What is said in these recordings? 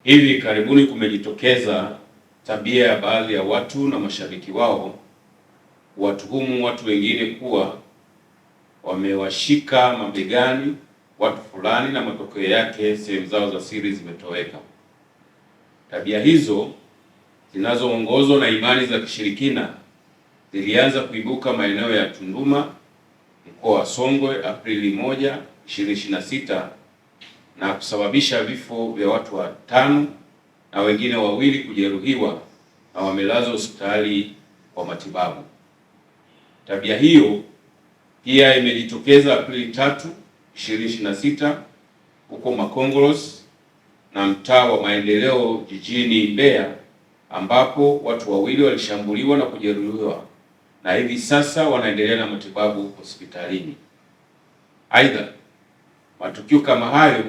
Hivi karibuni kumejitokeza tabia ya baadhi ya watu na mashabiki wao watuhumu watu wengine kuwa wamewashika mabegani watu fulani na matokeo yake sehemu zao za siri zimetoweka. Tabia hizo zinazoongozwa na imani za kishirikina zilianza kuibuka maeneo ya Tunduma, mkoa wa Songwe, Aprili 1, 2026 na kusababisha vifo vya watu 5 na wengine 2 kujeruhiwa na wamelazwa hospitali kwa matibabu. Tabia hiyo pia imejitokeza Aprili 3, 2026 huko Makongolos na mtaa wa Maendeleo jijini Mbeya, ambapo watu 2 walishambuliwa na kujeruhiwa na hivi sasa wanaendelea na matibabu hospitalini. Aidha, matukio kama hayo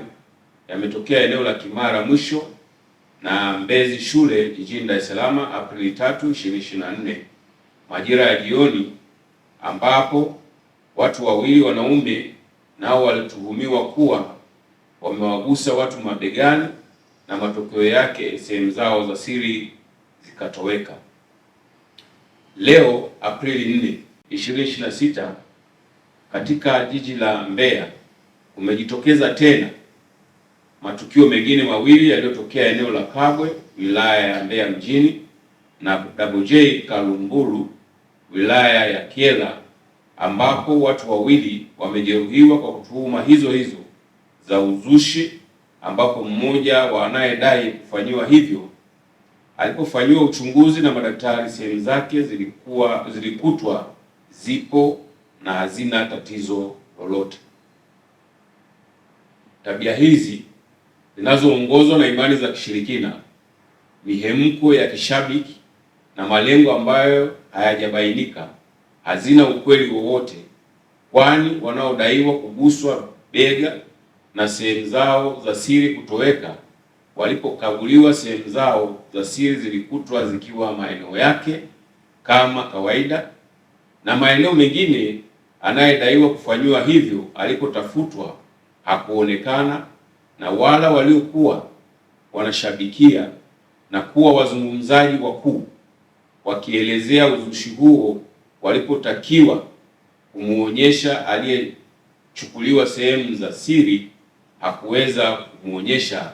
yametokea eneo la Kimara Mwisho na Mbezi Shule jijini Dar es Salaam Aprili 3, 2024 majira ya jioni, ambapo watu 2 wanaume nao walituhumiwa kuwa wamewagusa watu mabegani na matokeo yake sehemu zao za siri zikatoweka. Leo Aprili 4, 2026 katika jiji la Mbeya kumejitokeza tena matukio mengine 2 yaliyotokea eneo la Kabwe, wilaya ya Mbeya mjini na Double-J Kalumburu, wilaya ya Kyela, ambapo watu 2 wamejeruhiwa kwa tuhuma hizo hizo za uzushi, ambapo mmoja wa anayedai kufanyiwa hivyo alipofanyiwa uchunguzi na madaktari sehemu zake zilikutwa zipo na hazina tatizo lolote. Tabia hizi zinazoongozwa na imani za kishirikina, mihemko ya kishabiki na malengo ambayo hayajabainika hazina ukweli wowote, kwani wanaodaiwa kuguswa bega na sehemu zao za siri kutoweka walipokaguliwa sehemu zao za siri zilikutwa zikiwa maeneo yake kama kawaida, na maeneo mengine anayedaiwa kufanyiwa hivyo alipotafutwa hakuonekana, na wala waliokuwa wanashabikia na kuwa wazungumzaji wakuu wakielezea uzushi huo walipotakiwa kumuonyesha aliyechukuliwa sehemu za siri hakuweza kumuonyesha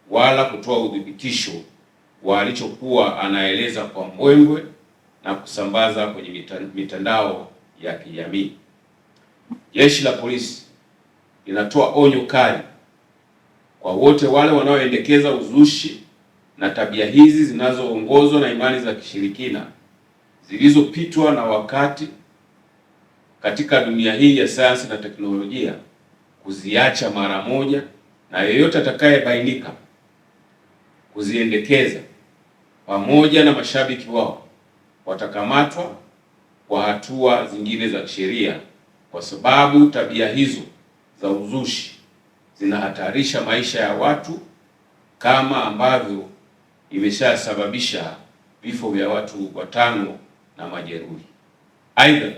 wala kutoa udhibitisho wa alichokuwa anaeleza kwa mbwembwe na kusambaza kwenye mitandao ya kijamii. Jeshi la Polisi linatoa onyo kali kwa wote wale wanaoendekeza uzushi na tabia hizi zinazoongozwa na imani za kishirikina zilizopitwa na wakati katika dunia hii ya sayansi na teknolojia kuziacha mara moja, na yeyote atakayebainika kuziendekeza pamoja na mashabiki wao watakamatwa kwa hatua zingine za kisheria, kwa sababu tabia hizo za uzushi zinahatarisha maisha ya watu kama ambavyo imeshasababisha vifo vya watu 5 na majeruhi. Aidha,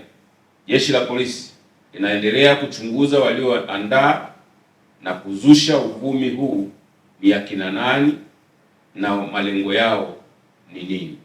Jeshi la Polisi linaendelea kuchunguza walioandaa na kuzusha uvumi huu ni akina nani na malengo yao ni nini.